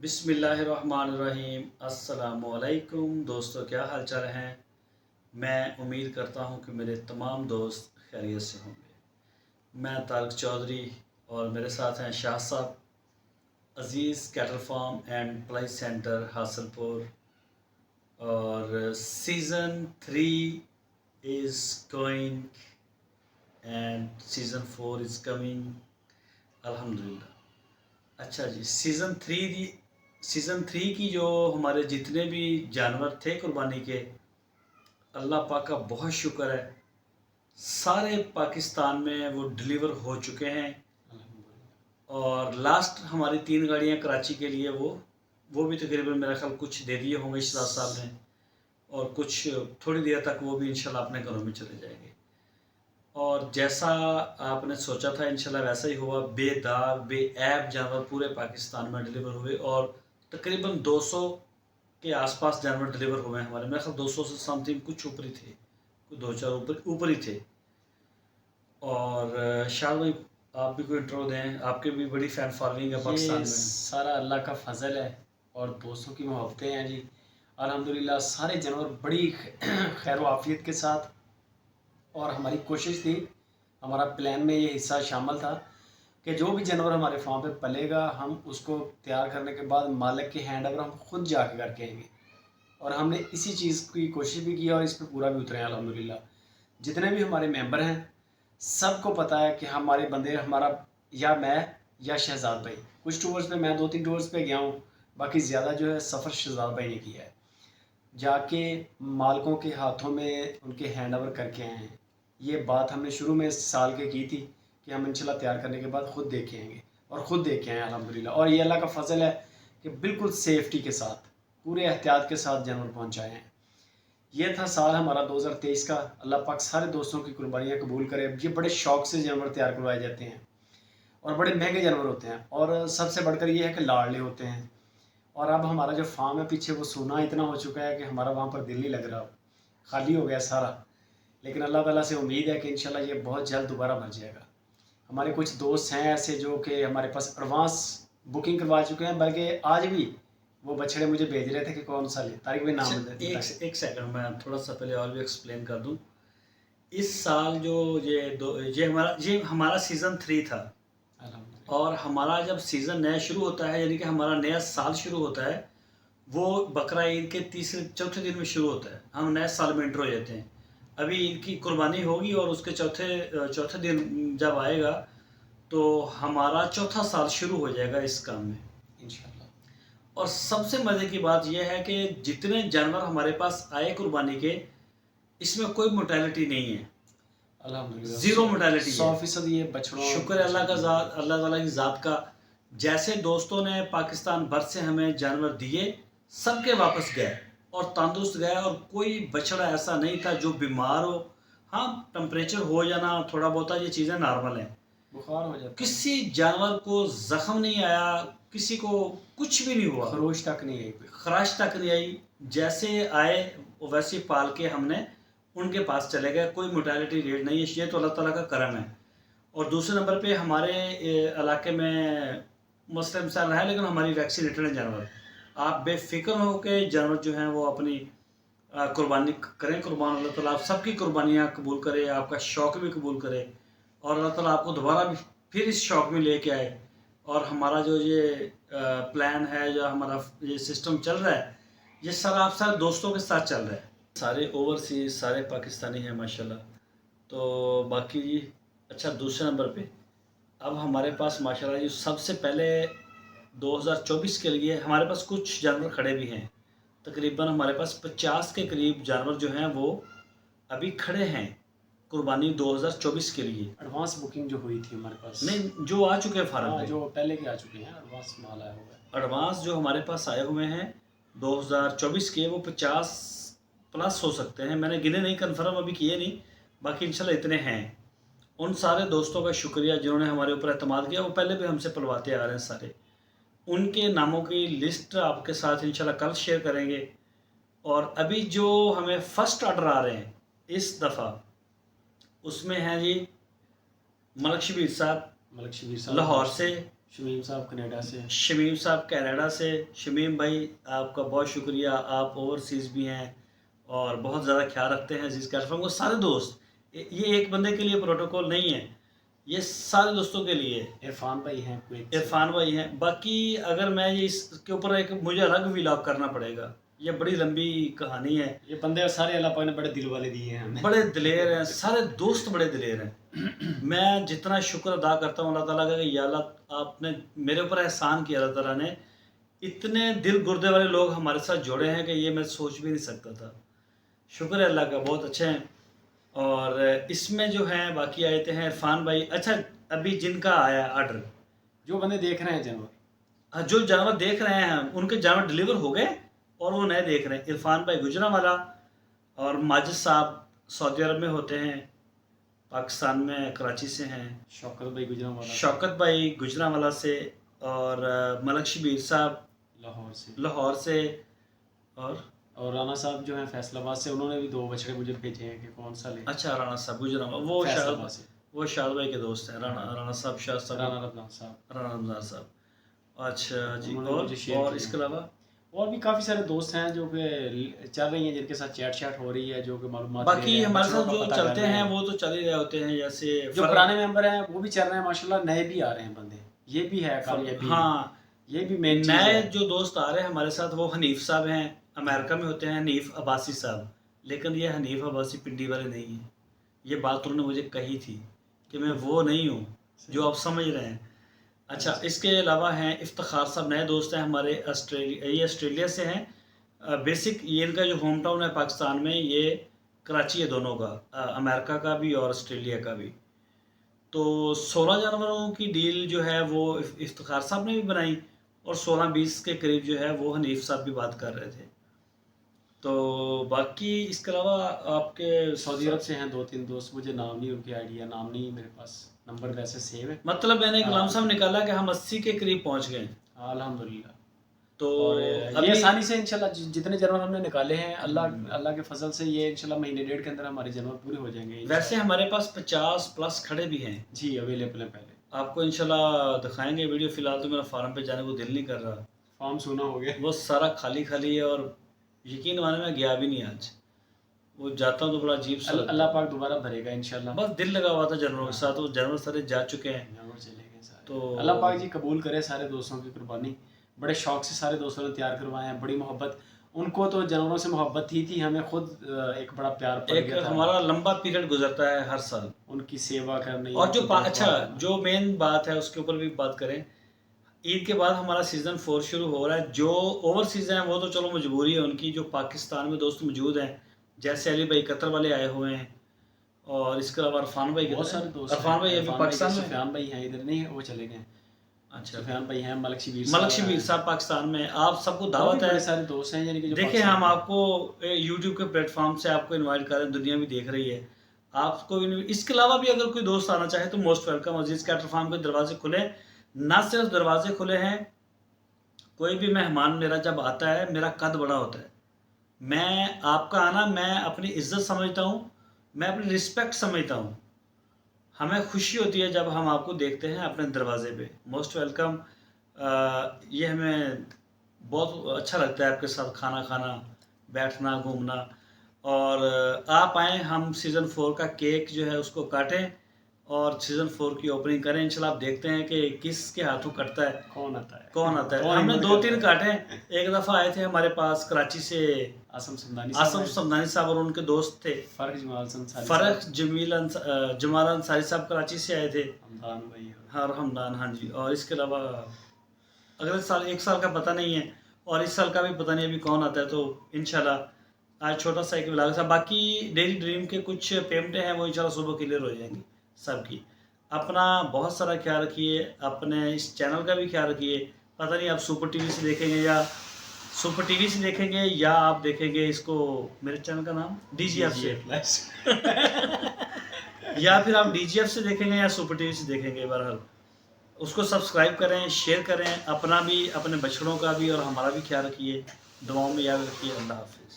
بسم اللہ الرحمن الرحیم۔ السلام علیکم دوستو، کیا حال چال ہیں؟ میں امید کرتا ہوں کہ میرے تمام دوست خیریت سے ہوں گے۔ میں طارق چودھری اور میرے ساتھ ہیں شاہ صاحب، عزیز کیٹل فارم اینڈ پلائی سینٹر حاصل پور، اور season 3 is going and season 4 is coming الحمدللہ۔ اچھا جی، سیزن 3 کی جو ہمارے جتنے بھی جانور تھے قربانی کے، اللہ پاک کا بہت شکر ہے، سارے پاکستان میں وہ ڈلیور ہو چکے ہیں، اور لاسٹ ہماری 3 گاڑیاں کراچی کے لیے وہ بھی تقریباً میرا خیال کچھ دے دیے ہوں گے اشتراک صاحب نے، اور کچھ تھوڑی دیر تک وہ بھی انشاءاللہ اپنے گھروں میں چلے جائیں گے۔ اور جیسا آپ نے سوچا تھا انشاءاللہ ویسا ہی ہوا، بے داغ بے عیب جانور پورے پاکستان میں ڈلیور ہوئے، اور تقریباً 200 کے آس پاس جانور ڈلیور ہوئے ہیں ہمارے، میرے خیال 200 سے سم تھنگ کچھ اوپر ہی تھے، کچھ 2-4 اوپر ہی تھے۔ اور شاہ بھائی آپ بھی کوئی انٹرو دیں، آپ کی بھی بڑی فین فالوئنگ ہے پاکستان یہ میں۔ سارا اللہ کا فضل ہے اور دوستوں کی محبتیں ہیں جی۔ الحمدللہ سارے جانور بڑی خیر و عافیت کے ساتھ، اور ہماری کوشش تھی، ہمارا پلان میں یہ حصہ شامل تھا کہ جو بھی جانور ہمارے فارم پہ پلے گا، ہم اس کو تیار کرنے کے بعد مالک کے ہینڈ اوور ہم خود جا کے کر کے آئیں گے، اور ہم نے اسی چیز کی کوشش بھی کی اور اس پہ پورا بھی اترے ہیں الحمدللہ۔ جتنے بھی ہمارے ممبر ہیں سب کو پتہ ہے کہ ہمارے بندے، ہمارا یا میں یا شہزاد بھائی، کچھ ٹورز پہ میں 2-3 ٹورز پہ گیا ہوں، باقی زیادہ جو ہے سفر شہزاد بھائی نے کیا ہے، جا کے مالکوں کے ہاتھوں میں ان کے ہینڈ اوور کر کے آئے ہیں۔ یہ بات ہم نے شروع میں اس سال کے کی تھی کہ ہم انشاءاللہ تیار کرنے کے بعد خود دیکھ کے آئیں گے، اور خود دیکھ کے آئے ہیں الحمدللہ، اور یہ اللہ کا فضل ہے کہ بالکل سیفٹی کے ساتھ، پورے احتیاط کے ساتھ جانور پہنچائے ہیں۔ یہ تھا سال ہمارا 2023 کا۔ اللہ پاک سارے دوستوں کی قربانیاں قبول کرے۔ یہ بڑے شوق سے جانور تیار کروائے جاتے ہیں، اور بڑے مہنگے جانور ہوتے ہیں، اور سب سے بڑھ کر یہ ہے کہ لاڑلے ہوتے ہیں۔ اور اب ہمارا جو فارم ہے پیچھے وہ سونا اتنا ہو چکا ہے کہ ہمارا وہاں پر دل نہیں لگ رہا، خالی ہو گیا سارا، لیکن اللہ تعالیٰ سے امید ہے کہ انشاءاللہ یہ بہت جلد دوبارہ بھر جائے گا۔ ہمارے کچھ دوست ہیں ایسے جو کہ ہمارے پاس ایڈوانس بکنگ کروا چکے ہیں، بلکہ آج بھی وہ بچڑے مجھے بھیج رہے تھے کہ کون سا لے، طارق بھائی نام ایک سیکنڈ میں تھوڑا سا پہلے اور بھی ایکسپلین کر دوں۔ اس سال جو یہ ہمارا سیزن 3 تھا، اور ہمارا جب سیزن نیا شروع ہوتا ہے، یعنی کہ ہمارا نیا سال شروع ہوتا ہے، وہ بقرہ عید کے چوتھے دن میں شروع ہوتا ہے، ہم نئے سال میں انٹر ہو جاتے ہیں۔ ابھی عید کی قربانی ہوگی اور اس کے چوتھے دن جب آئے گا تو ہمارا چوتھا سال شروع ہو جائے گا اس کام میں انشاءاللہ۔ اور سب سے مزے کی بات یہ ہے کہ جتنے جانور ہمارے پاس آئے قربانی کے، اس میں کوئی موٹیلٹی نہیں ہے، الحمدللہ زیرو موٹیلٹی ہے، 100% یہ بچڑوں، شکر اللہ کا ذات، اللہ تعالیٰ کی ذات کا۔ جیسے دوستوں نے پاکستان بھر سے ہمیں جانور دیے، سب کے واپس گئے اور تندرست گئے، اور کوئی بچڑا ایسا نہیں تھا جو بیمار ہو۔ ہاں، ٹمپریچر ہو جانا تھوڑا بہت یہ چیزیں نارمل ہیں، بخار ہو جاتا ہے، کسی جانور کو زخم نہیں آیا، کسی کو کچھ بھی نہیں ہوا، خروش تک نہیں آئی، خراش تک نہیں آئی، جیسے آئے ویسے پال کے ہم نے ان کے پاس چلے گئے، کوئی موٹیلٹی ریٹ نہیں ہے، یہ تو اللہ تعالیٰ کا کرم ہے۔ اور دوسرے نمبر پہ ہمارے علاقے میں مسئلہ مسائل ہے، لیکن ہماری ویکسینیٹڈ ہیں جانور، آپ بے فکر ہو کہ جانور جو ہیں وہ اپنی قربانی کریں، قربان اللہ تعالیٰ آپ سب کی قربانیاں قبول کرے، آپ کا شوق بھی قبول کرے، اور اللہ تعالیٰ آپ کو دوبارہ بھی پھر اس شوق میں لے کے آئے۔ اور ہمارا جو یہ پلان ہے، جو ہمارا یہ سسٹم چل رہا ہے، یہ سارا آپ سارے دوستوں کے ساتھ چل رہا ہے، سارے اوورسیز سارے پاکستانی ہیں ماشاءاللہ۔ تو باقی جی، اچھا دوسرے نمبر پہ اب ہمارے پاس ماشاءاللہ جی سب سے پہلے 2024 کے لیے ہمارے پاس کچھ جانور کھڑے بھی ہیں، تقریباً ہمارے پاس 50 کے قریب جانور جو ہیں وہ ابھی کھڑے ہیں قربانی 2024 کے لیے۔ ایڈوانس بکنگ جو ہوئی تھی ہمارے پاس، نہیں، جو آ چکے ہیں فارم پہ، جو پہلے کے آ چکے ہیں، ایڈوانس مال آیا ہوا ہے، ایڈوانس جو ہمارے پاس آئے ہوئے ہیں 2024 کے، وہ 50 پلس ہو سکتے ہیں، میں نے گنے نہیں، کنفرم ابھی کیے نہیں، باقی انشاءاللہ اتنے ہیں۔ ان سارے دوستوں کا شکریہ جنہوں نے ہمارے اوپر اعتماد کیا، وہ پہلے بھی ہم سے پلواتے آ رہے ہیں سارے، ان کے ناموں کی لسٹ آپ کے ساتھ انشاءاللہ کل شیئر کریں گے۔ اور ابھی جو ہمیں فرسٹ آرڈر آ رہے ہیں اس دفعہ، اس میں ہیں جی ملک شبیر صاحب لاہور سے، شمیم صاحب کینیڈا سے. شمیم صاحب کینیڈا سے. شمیم بھائی آپ کا بہت شکریہ، آپ اوورسیز بھی ہیں اور بہت زیادہ خیال رکھتے ہیں عزیز کیٹ فارم کو. سارے دوست، یہ ایک بندے کے لیے پروٹوکول نہیں ہے، یہ سارے دوستوں کے لیے. عرفان بھائی ہیں کویت سے. عرفان بھائی ہیں. باقی اگر میں یہ اس کے اوپر ایک مجھے الگ ولاگ کرنا پڑے گا، یہ بڑی لمبی کہانی ہے. یہ بندے سارے اللہ پاک نے بڑے دل والے دیے ہیں ہمیں، بڑے دلیر ہیں سارے دوست، بڑے دلیر ہیں. میں جتنا شکر ادا کرتا ہوں اللہ تعالیٰ کا کہ یا اللہ آپ نے میرے اوپر احسان کیا، اللہ تعالیٰ نے اتنے دل گردے والے لوگ ہمارے ساتھ جوڑے ہیں کہ یہ میں سوچ بھی نہیں سکتا تھا. شکر ہے اللہ کا، بہت اچھے ہیں. اور اس میں جو ہیں باقی آئے ہیں عرفان بھائی. اچھا ابھی جن کا آیا ہے آرڈر، جو بندے دیکھ رہے ہیں جانور، جو جانور دیکھ رہے ہیں ان کے جانور ڈلیور ہو گئے اور وہ نئے دیکھ رہے ہیں. عرفان بھائی گجرانوالہ اور ماجد صاحب سعودی عرب میں ہوتے ہیں، پاکستان میں کراچی سے ہیں. شوکت بھائی گجرانوالہ، شوکت بھائی گجرانوالہ سے، اور ملک شبیر صاحب لاہور سے، اور رانا صاحب جو ہیں فیصل آباد سے، انہوں نے بھی 2 بچڑے مجھے بھیجے ہیں کہ کون سا لیں. اچھا رانا صاحب گجرانوالہ، وہ فیصل آباد سے، وہ شاد بھائی کے دوست ہیں. رانا صاحب، شاہ صاحب، رانا رمضان صاحب، رانا رمضان صاحب. اچھا جی. انہوں نے مجھے شیئر اور کیا. اس کے علاوہ اور بھی کافی سارے دوست ہیں جو کہ چل رہی ہیں، جن کے ساتھ چیٹ ہو رہی ہے، جو کہ معلومات لے رہے باقی ہیں، ہمارے بچڑوں ساتھ کا جو پتہ چلتے کر رہے ہیں وہ تو چل ہی رہے ہوتے ہیں. جیسے جو پرانے ممبر ہیں وہ بھی چل رہے ہیں ماشاءاللہ، نئے بھی آ رہے ہیں بندے، یہ بھی ہے کامیابی. ہاں یہ بھی مین چیز نئے ہے. جو دوست آ رہے ہیں ہمارے ساتھ وہ حنیف صاحب ہیں، امریکہ میں ہوتے ہیں، حنیف عباسی صاحب. لیکن یہ حنیف عباسی پنڈی والے نہیں ہیں. یہ بات انہوں نے مجھے کہی تھی کہ میں وہ نہیں ہوں جو آپ سمجھ رہے ہیں. اچھا اس کے علاوہ ہیں افتخار صاحب، نئے دوست ہیں ہمارے، یہ آسٹریلیا سے ہیں. بیسک یہ ان کا جو ہوم ٹاؤن ہے پاکستان میں، یہ کراچی ہے دونوں کا، امریکہ کا بھی اور آسٹریلیا کا بھی. تو 16 جانوروں کی ڈیل جو ہے وہ افتخار صاحب نے بھی بنائی، اور 16-20 کے قریب جو ہے وہ حنیف صاحب بھی بات کر رہے تھے. تو باقی اس کے علاوہ آپ کے سعودی عرب سے ہیں 2-3 دوست، مجھے نام نہیں، ان کی آئیڈیا نام نہیں میرے پاس، نمبر ویسے سیو ہے. مطلب میں نے غلام صاحب نکالا کہ ہم 80 کے قریب پہنچ گئے. الحمدللہ. تو یہ آسانی سے انشاءاللہ جتنے جانور ہم نے نکالے ہیں اللہ کے فضل سے یہ انشاءاللہ مہینے ڈیڑھ کے اندر ہمارے جانور پورے ہو جائیں گے. ویسے ہمارے پاس 50+ کھڑے بھی ہیں جی، اویلیبل ہیں. پہلے آپ کو انشاءاللہ دکھائیں گے ویڈیو. فی الحال تو میرا فارم پہ جانے کو دل نہیں کر رہا، فارم سونا ہو گیا، وہ سارا خالی ہے، اور یقین مانے میں گیا بھی نہیں آج. وہ جاتا ہوں تو بڑا عجیب سا، اللہ پاک دوبارہ بھرے گا انشاءاللہ. بس دل لگا ہوا تھا جانوروں کے ساتھ، وہ جانور سارے جا چکے ہیں. جانور چلے گئے سارے. تو اللہ پاک جی قبول کرے سارے دوستوں کی قربانی. بڑے شوق سے سارے دوستوں نے تیار کروائے ہیں، بڑی محبت. ان کو تو جانوروں سے محبت تھی، ہمیں خود ایک بڑا پیار پڑ گیا تھا. ہمارا لمبا پیریڈ گزرتا ہے ہر سال ان کی سیوا کرنے. اور جو اچھا جو مین بات ہے اس کے اوپر بھی بات کریں. عید کے بعد ہمارا سیزن 4 شروع ہو رہا ہے. جو اوورسیز ہیں وہ تو چلو مجبوری ہے ان کی، جو پاکستان میں دوست موجود ہیں جیسے علی بھائی قطر والے آئے ہوئے ہیں، اور اس کے علاوہ عرفان بھائی، بہت سارے دوست. عرفان بھائی ابھی پاکستان میں، سفیان بھائی ہیں ادھر نہیں، وہ چلے گئے. اچھا سفیان بھائی ہیں، ملک شبیر صاحب پاکستان میں. آپ سب کو دعوت ہے، سارے دوست ہیں یعنی کہ دیکھیں ہم آپ کو یوٹیوب کے پلیٹ فارم سے آپ کو انوائٹ کر رہے ہیں، دنیا بھی دیکھ رہی ہے آپ کو. اس کے علاوہ بھی اگر کوئی دوست آنا چاہے تو موسٹ ویلکم. عزیز کیٹل فارم کے دروازے کھلے، نہ صرف دروازے کھلے ہیں، کوئی بھی مہمان میرا جب آتا ہے میرا قد بڑا ہوتا ہے. میں آپ کا آنا میں اپنی عزت سمجھتا ہوں، میں اپنی رسپیکٹ سمجھتا ہوں. ہمیں خوشی ہوتی ہے جب ہم آپ کو دیکھتے ہیں اپنے دروازے پہ. Most welcome. یہ ہمیں بہت اچھا لگتا ہے آپ کے ساتھ کھانا کھانا، بیٹھنا، گھومنا. اور آپ آئیں، ہم سیزن 4 کا کیک جو ہے اس کو کاٹیں اور سیزن 4 کی اوپننگ کریں. انشاءاللہ آپ دیکھتے ہیں کہ کس کے ہاتھوں کٹتا ہے، کون آتا ہے. ہم نے 2-3 کاٹے. ایک دفعہ آئے تھے ہمارے پاس کراچی سے آسم سمدانی صاحب، اور ان کے دوست تھے فرق جمال انصاری صاحب، کراچی سے آئے تھے، اور حمدان. ہاں جی. اور اس کے علاوہ اگلے سال 1 سال کا پتہ نہیں ہے، اور اس سال کا بھی پتہ نہیں ابھی کون آتا ہے. تو انشاءاللہ آج چھوٹا سا ایک ولاگ تھا. باقی ڈیلی ڈریم کے کچھ پیمنٹیں ہیں وہ انشاءاللہ صبح کلیئر ہو جائیں گی سب کی. اپنا بہت سارا خیال رکھیے، اپنے اس چینل کا بھی خیال رکھیے. پتہ نہیں آپ سپر ٹی وی سے دیکھیں گے یا آپ دیکھیں گے اس کو، میرے چینل کا نام ڈی جی ایف سے یا پھر آپ ڈی جی ایف سے دیکھیں گے یا سپر ٹی وی سے دیکھیں گے. بہرحال اس کو سبسکرائب کریں، شیئر کریں. اپنا بھی، اپنے بچڑوں کا بھی اور ہمارا بھی خیال رکھیے. دعاؤں میں یاد رکھیے. اللہ حافظ.